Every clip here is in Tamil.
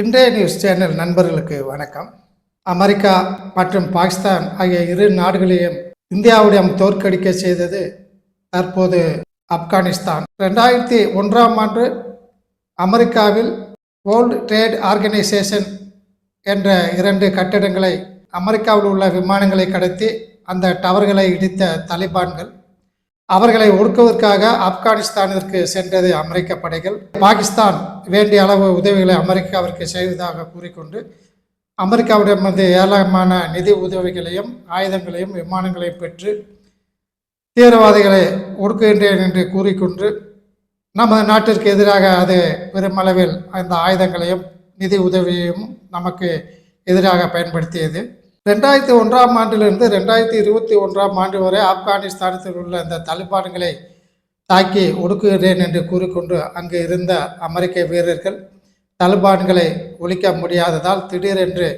இன்றைய நியூஸ் சேனல் நண்பர்களுக்கு வணக்கம். அமெரிக்கா மற்றும் பாகிஸ்தான் ஆகிய இரு நாடுகளையும் இந்தியாவிடம் தோற்கடிக்க செய்தது தற்போது ஆப்கானிஸ்தான். 2001ஆம் ஆண்டு அமெரிக்காவில் வேர்ல்டு ட்ரேட் ஆர்கனைசேஷன் என்ற 2 கட்டிடங்களை அமெரிக்காவில் உள்ள விமானங்களை கடத்தி அந்த டவர்களை இடித்த தலிபான்கள் அவர்களை ஒடுக்குவதற்காக ஆப்கானிஸ்தானிற்கு சென்றது அமெரிக்க படைகள். பாகிஸ்தான் வேண்டிய அளவு உதவிகளை அமெரிக்காவிற்கு செய்வதாக கூறிக்கொண்டு அமெரிக்காவிடமிருந்து ஏராளமான நிதி உதவிகளையும் ஆயுதங்களையும் விமானங்களையும் பெற்று தீவிரவாதிகளை ஒடுக்குகின்றேன் என்று கூறிக்கொண்டு நமது நாட்டிற்கு எதிராக அது பெருமளவில் அந்த ஆயுதங்களையும் நிதி உதவியையும் நமக்கு எதிராக பயன்படுத்தியது. 2001ஆம் ஆண்டிலிருந்து 2021ஆம் ஆண்டு வரை ஆப்கானிஸ்தானத்தில் உள்ள இந்த தலிபான்களை தாக்கி ஒடுக்குகிறேன் என்று கூறிக்கொண்டு அங்கு இருந்த அமெரிக்க வீரர்கள் தலிபான்களை ஒழிக்க முடியாததால் திடீரென்று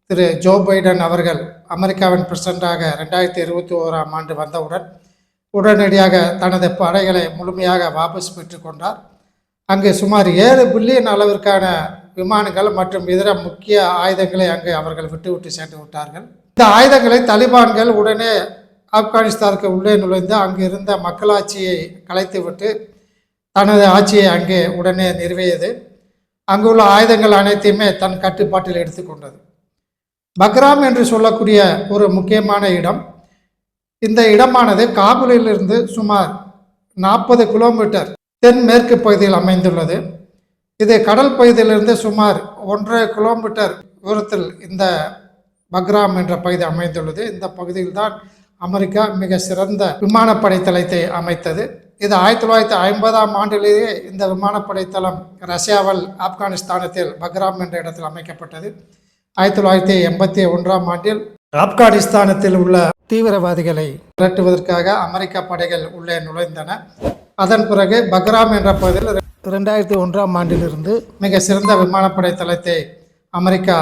திரு ஜோ பைடன் அவர்கள் அமெரிக்காவின் பிரசிடண்டாக 2021ஆம் ஆண்டு வந்தவுடன் உடனடியாக தனது படைகளை முழுமையாக வாபஸ் பெற்றுக்கொண்டார். அங்கு சுமார் 7 பில்லியன் அளவிற்கான விமானங்கள் மற்றும் இதர முக்கிய ஆயுதங்களை அங்கு அவர்கள் விட்டு சென்று விட்டார்கள். இந்த ஆயுதங்களை தலிபான்கள் உடனே ஆப்கானிஸ்தானுக்கு உள்ளே நுழைந்து அங்கு இருந்த மக்களாட்சியை கலைத்துவிட்டு தனது ஆட்சியை அங்கே உடனே நிறுவியது. அங்குள்ள ஆயுதங்கள் அனைத்தையுமே தன் கட்டுப்பாட்டில் எடுத்துக்கொண்டது. பக்ராம் என்று சொல்லக்கூடிய ஒரு முக்கியமான இடம். இந்த இடமானது காபூலிலிருந்து சுமார் 40 கிலோமீட்டர் தென்மேற்கு பகுதியில் அமைந்துள்ளது. இது கடல் பகுதியிலிருந்து சுமார் 1.5 கிலோமீட்டர் தூரத்தில் இந்த பக்ராம் என்ற பகுதி அமைந்துள்ளது. இந்த பகுதியில் தான் அமெரிக்கா மிக சிறந்த விமானப்படை தளத்தை அமைத்தது. இது 1950ஆம் ஆண்டிலேயே இந்த விமானப்படை தளம் ரஷ்யாவில் ஆப்கானிஸ்தானத்தில் பக்ராம் என்ற இடத்தில் அமைக்கப்பட்டது. 1981ஆம் ஆண்டில் ஆப்கானிஸ்தானத்தில் உள்ள தீவிரவாதிகளை விரட்டுவதற்காக அமெரிக்க படைகள் உள்ளே நுழைந்தன. அதன் பிறகு பக்ராம் என்ற பகுதியில் 2001ஆம் ஆண்டிலிருந்து மிக சிறந்த விமானப்படை தளத்தை அமெரிக்கா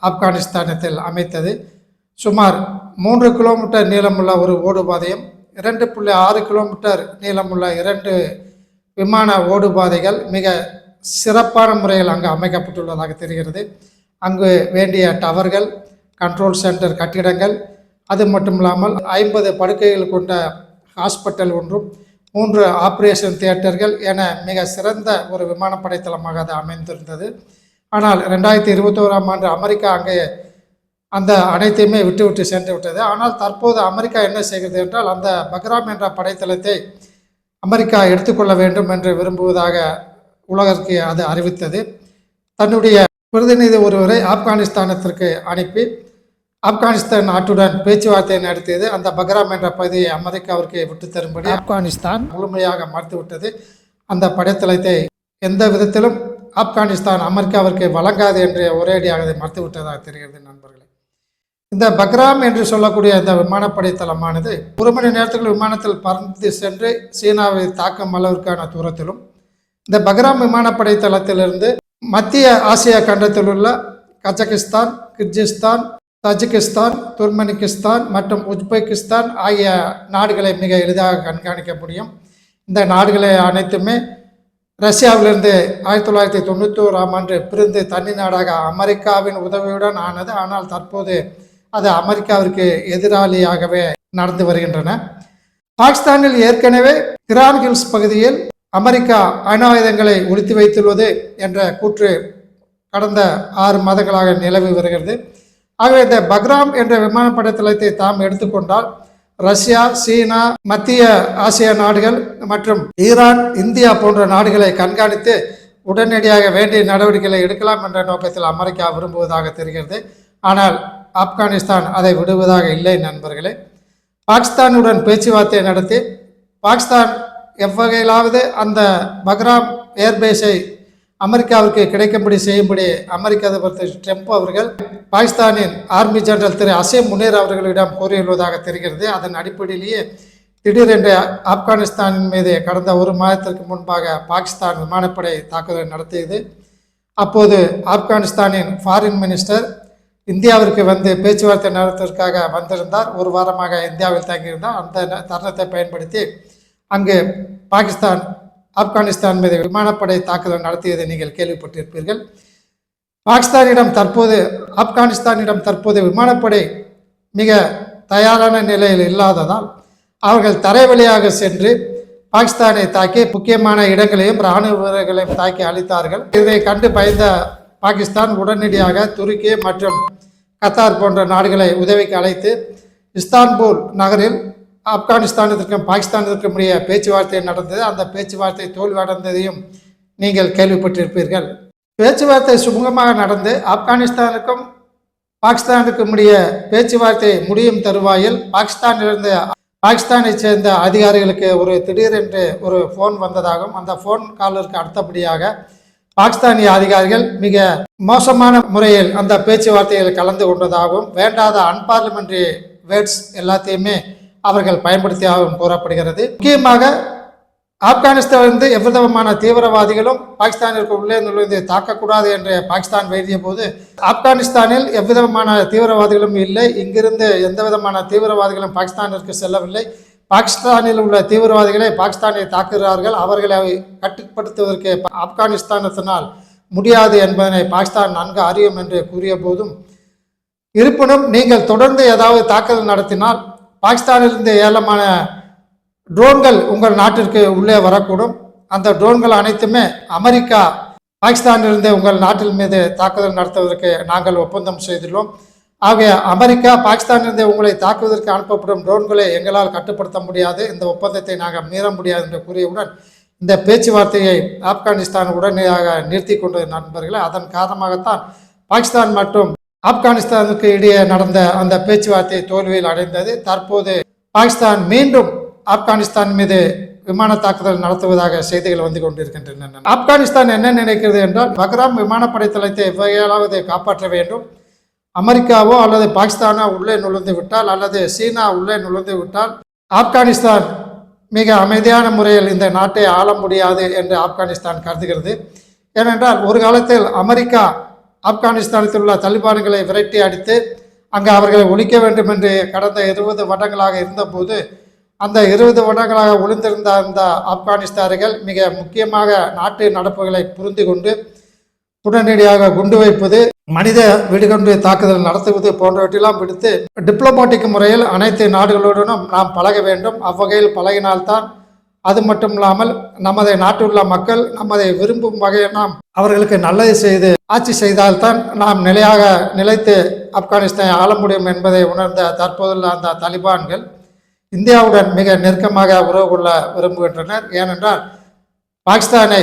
ஆப்கானிஸ்தானத்தில் அமைத்தது. சுமார் 3 கிலோமீட்டர் நீளமுள்ள ஒரு ஓடுபாதையும் 2.6 கிலோமீட்டர் நீளமுள்ள 2 விமான ஓடுபாதைகள் மிக சிறப்பான முறையில் அங்கு அமைக்கப்பட்டுள்ளதாக தெரிகிறது. அங்கு வேண்டிய டவர்கள், கண்ட்ரோல் சென்டர் கட்டிடங்கள், அது மட்டும் இல்லாமல் 50 படுக்கைகள் கொண்ட ஹாஸ்பிட்டல் ஒன்றும் 3 ஆப்ரேஷன் தியேட்டர்கள் என மிக சிறந்த ஒரு விமானப்படை தளமாக அது அமைந்திருந்தது. ஆனால் 2021ஆம் ஆண்டு அமெரிக்கா அங்கே அந்த அனைத்தையுமே விட்டு சென்று விட்டது. ஆனால் தற்போது அமெரிக்கா என்ன செய்கிறது என்றால் அந்த பக்ராம் என்ற படைத்தளத்தை அமெரிக்கா எடுத்துக்கொள்ள வேண்டும் என்று விரும்புவதாக உலகிற்கு அது அறிவித்தது. தன்னுடைய பிரதிநிதி ஒருவரை ஆப்கானிஸ்தானத்திற்கு அனுப்பி ஆப்கானிஸ்தான் நாட்டுடன் பேச்சுவார்த்தை நடத்தியது. அந்த பக்ராம் என்ற பகுதியை அமெரிக்காவிற்கு விட்டு தரும்படி ஆப்கானிஸ்தான் முழுமையாக மறுத்துவிட்டது. அந்த படைத்தளத்தை எந்த விதத்திலும் ஆப்கானிஸ்தான் அமெரிக்காவிற்கு வழங்காது என்று ஒரேடியாக அதை மறுத்துவிட்டதாக தெரிகிறது. நண்பர்களே, இந்த பக்ராம் என்று சொல்லக்கூடிய இந்த விமானப்படை தளமானது 1 மணி நேரத்துக்கு விமானத்தில் பறந்து சென்று சீனாவை தாக்கும் அளவிற்கான தூரத்திலும், இந்த பக்ராம் விமானப்படை தளத்திலிருந்து மத்திய ஆசியா கண்டத்தில் உள்ள கஜகிஸ்தான், கிர்கிஸ்தான், தஜிகிஸ்தான், துர்க்மெனிஸ்தான் மற்றும் உஸ்பெகிஸ்தான் ஆகிய நாடுகளை மிக எளிதாக கண்காணிக்க முடியும். இந்த நாடுகளை அனைத்துமே ரஷ்யாவிலிருந்து 1991ஆம் ஆண்டு பிரிந்து தனி நாடாக அமெரிக்காவின் உதவியுடன் ஆனது. ஆனால் தற்போது அது அமெரிக்காவிற்கு எதிராளியாகவே நடந்து வருகின்றன. பாகிஸ்தானில் ஏற்கனவே கிரான் ஹில்ஸ் பகுதியில் அமெரிக்கா அணு ஆயுதங்களை ஒளித்து வைத்துள்ளது என்ற கூற்று கடந்த 6 மாதங்களாக நிலவி வருகிறது. ஆகவே இந்த பக்ராம் என்ற விமானப்படை தளத்தை தாம் எடுத்துக்கொண்டால் ரஷ்யா, சீனா, மத்திய ஆசிய நாடுகள் மற்றும் ஈரான், இந்தியா போன்ற நாடுகளை கண்காணித்து உடனடியாக வேண்டிய நடவடிக்கைகளை எடுக்கலாம் என்ற நோக்கத்தில் அமெரிக்கா விரும்புவதாக தெரிகிறது. ஆனால் ஆப்கானிஸ்தான் அதை விடுவதாக இல்லை. நண்பர்களே, பாகிஸ்தானுடன் பேச்சுவார்த்தை நடத்தி பாகிஸ்தான் எவ்வகையிலாவது அந்த பக்ராம் ஏர்பேஸை அமெரிக்காவுக்கு கிடைக்கும்படி செய்யும்படி அமெரிக்க அதிபர் திரு ட்ரம்ப் அவர்கள் பாகிஸ்தானின் ஆர்மி ஜெனரல் திரு அசீம் முனீர் அவர்களிடம் கோரியுள்ளதாக தெரிகிறது. அதன் அடிப்படையிலேயே திடீரென்று ஆப்கானிஸ்தானின் மீது கடந்த 1 மாதத்திற்கு முன்பாக பாகிஸ்தான் விமானப்படை தாக்குதல் நடத்தியது. அப்போது ஆப்கானிஸ்தானின் ஃபாரின் மினிஸ்டர் இந்தியாவிற்கு வந்து பேச்சுவார்த்தை நடத்துவதற்காக வந்திருந்தார். 1 வாரமாக இந்தியாவில் தங்கியிருந்தார். அந்த தருணத்தை பயன்படுத்தி அங்கு பாகிஸ்தான் ஆப்கானிஸ்தான் மீது விமானப்படை தாக்குதல் நடத்தியதை நீங்கள் கேள்விப்பட்டிருப்பீர்கள். பாகிஸ்தானிடம் தற்போது ஆப்கானிஸ்தானிடம் தற்போது விமானப்படை மிக தயாரான நிலையில் இல்லாததால் அவர்கள் தரைவழியாக சென்று பாகிஸ்தானை தாக்கி முக்கியமான இடங்களையும் இராணுவ வீரர்களையும் தாக்கி அளித்தார்கள். இதை கண்டு பயந்த பாகிஸ்தான் உடனடியாக துருக்கி மற்றும் கத்தார் போன்ற நாடுகளை உதவிக்கு அழைத்து இஸ்தான்புல் நகரில் ஆப்கானிஸ்தானத்திற்கும் பாகிஸ்தானத்திற்கும் இடையே பேச்சுவார்த்தை நடந்தது. அந்த பேச்சுவார்த்தை தோல்வியடைந்ததையும் நீங்கள் கேள்விப்பட்டிருப்பீர்கள். பேச்சுவார்த்தை சுமூகமாக நடந்து ஆப்கானிஸ்தானுக்கும் பாகிஸ்தானுக்கும் இடையே பேச்சுவார்த்தை முடியும் தருவாயில் பாகிஸ்தானை சேர்ந்த அதிகாரிகளுக்கு ஒரு திடீரென்று ஒரு ஃபோன் வந்ததாகவும் அந்த ஃபோன் காலிற்கு அடுத்தபடியாக பாகிஸ்தானிய அதிகாரிகள் மிக மோசமான முறையில் அந்த பேச்சுவார்த்தையில் கலந்து கொண்டதாகவும் வேண்டாத அன்பார்லிமெண்ட்ரி வேர்ட்ஸ் எல்லாத்தையுமே அவர்கள் பயன்படுத்தியாகவும் கூறப்படுகிறது. முக்கியமாக ஆப்கானிஸ்தானிலிருந்து எவ்விதமான தீவிரவாதிகளும் பாகிஸ்தானிற்கு உள்ளே நுழைந்து தாக்கக்கூடாது என்று பாகிஸ்தான் வேண்டிய போது ஆப்கானிஸ்தானில் எவ்விதமான தீவிரவாதிகளும் இல்லை, இங்கிருந்து எந்த விதமான தீவிரவாதிகளும் பாகிஸ்தானிற்கு செல்லவில்லை. பாகிஸ்தானில் உள்ள தீவிரவாதிகளை பாகிஸ்தானை தாக்குகிறார்கள், அவர்களை கட்டுப்படுத்துவதற்கு ஆப்கானிஸ்தானத்தினால் முடியாது என்பதனை பாகிஸ்தான் நன்கு அறியும் என்று கூறிய போதும் இருப்பினும் நீங்கள் தொடர்ந்து ஏதாவது தாக்குதல் நடத்தினால் பாகிஸ்தானிலிருந்து ஏராளமான ட்ரோன்கள் உங்கள் நாட்டிற்கு உள்ளே வரக்கூடும். அந்த ட்ரோன்கள் அனைத்துமே அமெரிக்கா பாகிஸ்தானிலிருந்து உங்கள் நாட்டில் மீது தாக்குதல் நடத்துவதற்கு நாங்கள் ஒப்பந்தம் செய்துள்ளோம். ஆகிய அமெரிக்கா பாகிஸ்தானிலிருந்து உங்களை தாக்குவதற்கு அனுப்பப்படும் ட்ரோன்களை எங்களால் கட்டுப்படுத்த முடியாது, இந்த ஒப்பந்தத்தை நாங்கள் மீற முடியாது என்று கூறியவுடன் இந்த பேச்சுவார்த்தையை ஆப்கானிஸ்தான் உடனடியாக நிறுத்தி கொண்ட நண்பர்களே, அதன் காரணமாகத்தான் பாகிஸ்தான் மற்றும் ஆப்கானிஸ்தானுக்கு இடையே நடந்த அந்த பேச்சுவார்த்தை தோல்வியில் அடைந்தது. தற்போது பாகிஸ்தான் மீண்டும் ஆப்கானிஸ்தான் மீது விமான தாக்குதல் நடத்துவதாக செய்திகள் வந்து கொண்டிருக்கின்றன. ஆப்கானிஸ்தான் என்ன நினைக்கிறது என்றால், பக்ராம் விமானப்படை தளத்தை எவ்வையாவது காப்பாற்ற வேண்டும். அமெரிக்காவோ அல்லது பாகிஸ்தானோ உள்ளே நுழைந்து விட்டால் அல்லது சீனா உள்ளே நுழைந்து விட்டால் ஆப்கானிஸ்தான் மிக அமைதியான முறையில் இந்த நாட்டை ஆள முடியாது என்று ஆப்கானிஸ்தான் கருதுகிறது. ஏனென்றால் ஒரு காலத்தில் அமெரிக்கா ஆப்கானிஸ்தானத்தில் உள்ள தலிபான்களை விரட்டி அடித்து அங்கு அவர்களை ஒழிக்க வேண்டும் என்று கடந்த 20 வருடங்களாக இருந்தபோது அந்த 20 வருடங்களாக ஒளிந்திருந்த அந்த ஆப்கானிஸ்தானிகள் மிக முக்கியமாக நாட்டு நடப்புகளை புரிந்து கொண்டு உடனடியாக குண்டு வைப்பது, மனித வெடிகுண்டு தாக்குதல் நடத்துவது போன்றவற்றெல்லாம் விடுத்து டிப்ளமேட்டிக் முறையில் அனைத்து நாடுகளுடனும் நாம் பழக வேண்டும். அவ்வகையில் பழகினால்தான், அது மட்டும் இல்லாமல் நமது நாட்டில் உள்ள மக்கள் நம்மதை விரும்பும் வகையில் நாம் அவர்களுக்கு நல்லது செய்து ஆட்சி செய்தால்தான் நாம் நிலைத்து ஆப்கானிஸ்தானை ஆள முடியும் என்பதை உணர்ந்த தற்போதுள்ள அந்த தலிபான்கள் இந்தியாவுடன் மிக நெருக்கமாக உறவு கொள்ள விரும்புகின்றனர். ஏனென்றால் பாகிஸ்தானை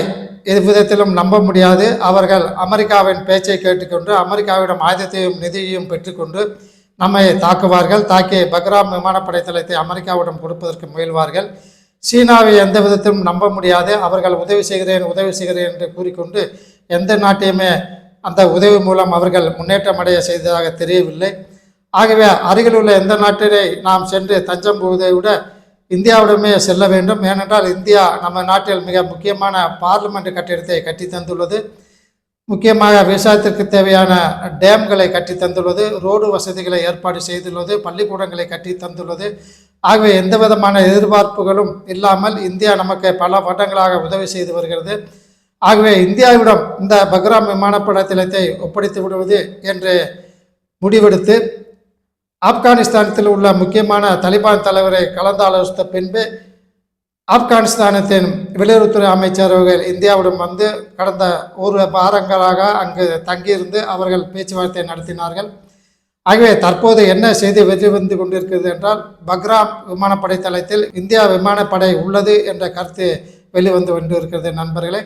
எவ்விதத்திலும் நம்ப முடியாது. அவர்கள் அமெரிக்காவின் பேச்சை கேட்டுக்கொண்டு அமெரிக்காவிடம் ஆயுதத்தையும் நிதியையும் பெற்றுக்கொண்டு நம்மை தாக்குவார்கள். தாக்கி பக்ராம் விமானப்படை தளத்தை அமெரிக்காவிடம் கொடுப்பதற்கு முயல்வார்கள். சீனாவை எந்த விதத்திலும் நம்ப முடியாது. அவர்கள் உதவி செய்கிறேன் என்று கூறிக்கொண்டு எந்த நாட்டையுமே அந்த உதவி மூலம் அவர்கள் முன்னேற்றம் அடைய செய்ததாக தெரியவில்லை. ஆகவே அருகில் உள்ள எந்த நாட்டிலே நாம் சென்று தஞ்சம் போவதை விட இந்தியாவிடமே செல்ல வேண்டும். ஏனென்றால் இந்தியா நம்ம நாட்டில் மிக முக்கியமான பார்லிமெண்ட் கட்டிடத்தை கட்டி தந்துள்ளது. முக்கியமாக விவசாயத்திற்கு தேவையான டேம்களை கட்டி தந்துள்ளது, ரோடு வசதிகளை ஏற்பாடு செய்துள்ளது, பள்ளிக்கூடங்களை கட்டி தந்துள்ளது. ஆகவே எந்த விதமான எதிர்பார்ப்புகளும் இல்லாமல் இந்தியா நமக்கு பல வருடங்களாக உதவி செய்து வருகிறது. ஆகவே இந்தியாவிடம் இந்த பக்ராம் விமானப்படை தளத்தை ஒப்படைத்து விடுவது என்று முடிவெடுத்து ஆப்கானிஸ்தானத்தில் உள்ள முக்கியமான தலிபான் தலைவரை கலந்தாலோசித்த பின்பு ஆப்கானிஸ்தானத்தின் வெளியுறவுத்துறை அமைச்சர்கள் இந்தியாவிடம் வந்து கடந்த ஒரு வாரங்களாக அங்கு தங்கியிருந்து அவர்கள் பேச்சுவார்த்தை நடத்தினார்கள். ஆகவே தற்போது என்ன செய்தி வெளிவந்து கொண்டிருக்கிறது என்றால், பக்ராம் விமானப்படை தளத்தில் இந்தியா விமானப்படை உள்ளது என்ற கருத்து வெளிவந்து கொண்டிருக்கிறது. நண்பர்களே,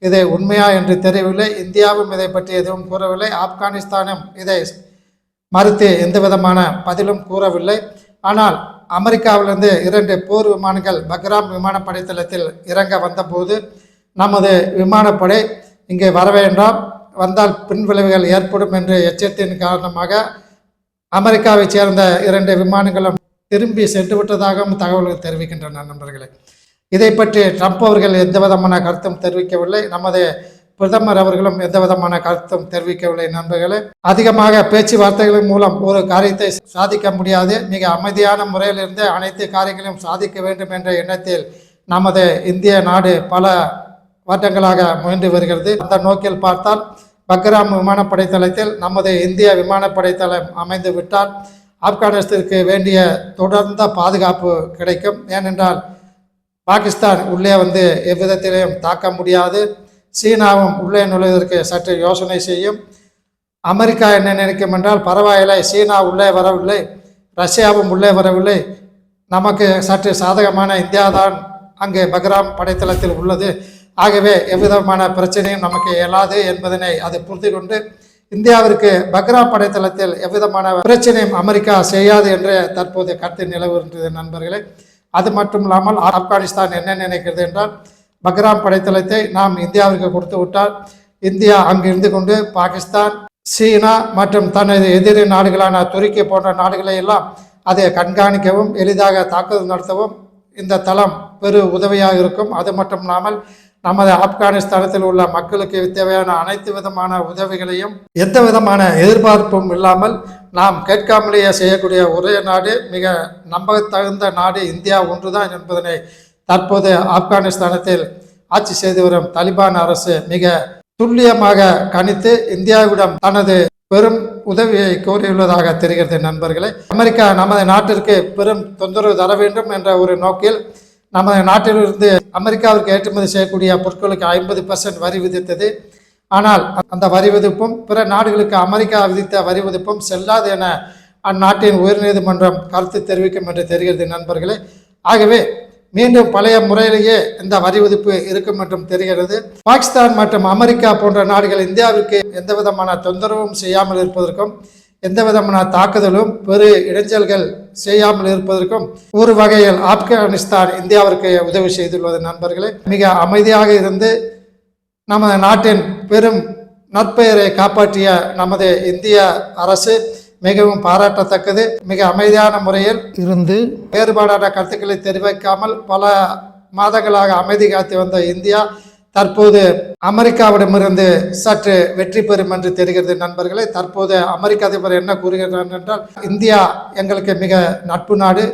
இதை உண்மையா என்று தெரியவில்லை. இந்தியாவும் இதை பற்றி எதுவும் கூறவில்லை. ஆப்கானிஸ்தானும் இதை மறுத்து எந்த விதமான பதிலும் கூறவில்லை. ஆனால் அமெரிக்காவிலிருந்து 2 போர் விமானங்கள் பக்ராம் விமானப்படை தளத்தில் இறங்க வந்தபோது நமது விமானப்படை இங்கே வர வேண்டாம், வந்தால் பின்விளைவுகள் ஏற்படும் என்று எச்சரித்தின் காரணமாக அமெரிக்காவைச் சேர்ந்த 2 விமானங்களும் திரும்பி சென்று விட்டதாகவும் தகவல்கள் தெரிவிக்கின்றன. நண்பர்களே, இதை பற்றி ட்ரம்ப் அவர்கள் எந்த விதமான கருத்தும் தெரிவிக்கவில்லை. நமது பிரதமர் அவர்களும் எந்த விதமான கருத்தும் தெரிவிக்கவில்லை. நண்பர்களே, அதிகமாக பேச்சுவார்த்தைகளின் மூலம் ஒரு காரியத்தை சாதிக்க முடியாது. மிக அமைதியான முறையில் இருந்து அனைத்து காரியங்களையும் சாதிக்க வேண்டும் என்ற எண்ணத்தில் நமது இந்திய நாடு பல வருடங்களாக முயன்று வருகிறது. அந்த நோக்கில் பார்த்தால் பக்ராம் விமானப்படை தளத்தில் நமது இந்திய விமானப்படை தளம் அமைந்து விட்டால் ஆப்கானிஸ்தானுக்கு வேண்டிய தொடர்ந்த பாதுகாப்பு கிடைக்கும். ஏனென்றால் பாகிஸ்தான் உள்ளே எவ்விதத்திலையும் தாக்க முடியாது. சீனாவும் உள்ளே நுழைவதற்கு சற்று யோசனை செய்யும். அமெரிக்கா என்ன நினைக்கும் என்றால், பரவாயில்லை, சீனா உள்ளே வரவில்லை, ரஷ்யாவும் உள்ளே வரவில்லை, நமக்கு சற்று சாதகமான இந்தியா தான் அங்கே பக்ராம் படைத்தளத்தில் உள்ளது, ஆகவே எவ்விதமான பிரச்சனையும் நமக்கு இயலாது என்பதனை அது புரிந்து கொண்டு இந்தியாவிற்கு பக்ராம் படைத்தளத்தில் எவ்விதமான பிரச்சனையும் அமெரிக்கா செய்யாது என்று தற்போது கருத்து நிலவுகின்றது நண்பர்களே. அது மட்டும் இல்லாமல் ஆப்கானிஸ்தான் என்ன நினைக்கிறது என்றால், பக்ராம் படைத்தளத்தை நாம் இந்தியாவிற்கு கொடுத்து விட்டால் இந்தியா அங்கு இருந்து கொண்டு பாகிஸ்தான், சீனா மற்றும் தனது எதிரி நாடுகளான துருக்கி போன்ற நாடுகளை எல்லாம் அதை கண்காணிக்கவும் எளிதாக தாக்குதல் நடத்தவும் இந்த தளம் பெரு உதவியாக இருக்கும். அது மட்டும் இல்லாமல் நமது ஆப்கானிஸ்தானத்தில் உள்ள மக்களுக்கு தேவையான அனைத்து விதமான உதவிகளையும் எந்த விதமான எதிர்பார்ப்பும் இல்லாமல் நாம் கேட்காமலேயே செய்யக்கூடிய ஒரே நாடு, மிக நம்பத்தகுந்த நாடு இந்தியா ஒன்றுதான் என்பதனை தற்போது ஆப்கானிஸ்தானத்தில் ஆட்சி செய்து வரும் தலிபான் அரசு மிக துல்லியமாக கணித்து இந்தியாவிடம் தனது பெரும் உதவியை கோரியுள்ளதாக தெரிகிறது நண்பர்களே. அமெரிக்கா நமது நாட்டிற்கு பெரும் தொந்தரவு தர வேண்டும் என்ற ஒரு நோக்கில் நமது நாட்டிலிருந்து அமெரிக்காவிற்கு ஏற்றுமதி செய்யக்கூடிய பொருட்களுக்கு 50% வரி விதித்தது. ஆனால் அந்த வரி விதிப்பும் பிற நாடுகளுக்கு அமெரிக்கா விதித்த வரி விதிப்பும் செல்லாது என அந்நாட்டின் உயர்நீதிமன்றம் கருத்து தெரிவிக்கும் என்று தெரிகிறது நண்பர்களே. ஆகவே மீண்டும் பழைய முறையிலேயே இந்த வரி விதிப்பு இருக்கும் என்றும் தெரிகிறது. பாகிஸ்தான் மற்றும் அமெரிக்கா போன்ற நாடுகள் இந்தியாவிற்கு எந்த விதமான தொந்தரவும் செய்யாமல் இருப்பதற்கும் எந்த விதமான தாக்குதலும் பெரு இடைஞ்சல்கள் செய்யாமல் இருப்பதற்கும் ஒரு வகையில் ஆப்கானிஸ்தான் இந்தியாவிற்கு உதவி செய்துள்ளது நண்பர்களே. மிக அமைதியாக இருந்து நமது நாட்டின் பெரும் நற்பெயரை காப்பாற்றிய நமது இந்திய அரசு மிகவும் பாராட்டத்தக்கது. மிக அமைதியான முறையில் இருந்து வேறுபாடான கருத்துக்களை தெரிவிக்காமல் பல மாதங்களாக அமைதி காத்து வந்த இந்தியா தற்போது அமெரிக்காவிடமிருந்து சற்று வெற்றி பெறும் என்று தெரிகிறது நண்பர்களே. தற்போது அமெரிக்க அதிபர் என்ன கூறுகிறார் என்றால், இந்தியா எங்களுக்கு மிக நட்பு நாடு,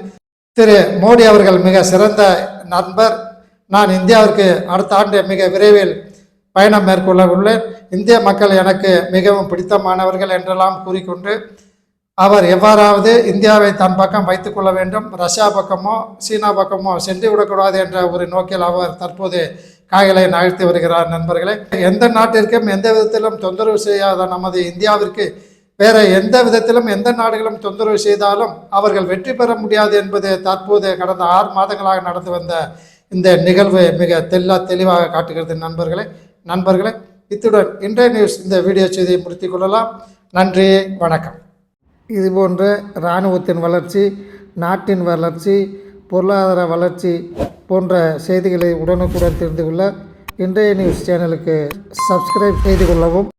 திரு மோடி அவர்கள் மிக சிறந்த நண்பர், நான் இந்தியாவிற்கு அடுத்த ஆண்டு மிக விரைவில் பயணம் மேற்கொள்ள உள்ளேன், இந்திய மக்கள் எனக்கு மிகவும் பிடித்தமானவர்கள் என்றெல்லாம் கூறிக்கொண்டு அவர் எவ்வாறாவது இந்தியாவை தன் பக்கம் வைத்துக் கொள்ள வேண்டும், ரஷ்யா பக்கமோ சீனா பக்கமோ சென்று விடக்கூடாது என்ற ஒரு நோக்கில் அவர் தற்போது காய்களை நகர்த்தி வருகிறார் நண்பர்களே. எந்த நாட்டிற்கும் எந்த விதத்திலும் தொந்தரவு செய்யாத நமது இந்தியாவிற்கு வேற எந்த விதத்திலும் எந்த நாடுகளும் தொந்தரவு செய்தாலும் அவர்கள் வெற்றி பெற முடியாது என்பது தற்போது கடந்த 6 மாதங்களாக நடந்து வந்த இந்த நிகழ்வு மிக தெளிவாக காட்டுகிறது நண்பர்களே. இத்துடன் இன்றைய நியூஸ் இந்த வீடியோ செய்தியை முடித்துக் கொள்ளலாம். நன்றி, வணக்கம். இதுபோன்ற இராணுவத்தின் வளர்ச்சி, நாட்டின் வளர்ச்சி, பொருளாதார வளர்ச்சி போன்ற செய்திகளை உடனுக்குடன் தெரிந்து கொள்ள இன்றைய நியூஸ் சேனலுக்கு சப்ஸ்கிரைப் செய்து கொள்ளவும்.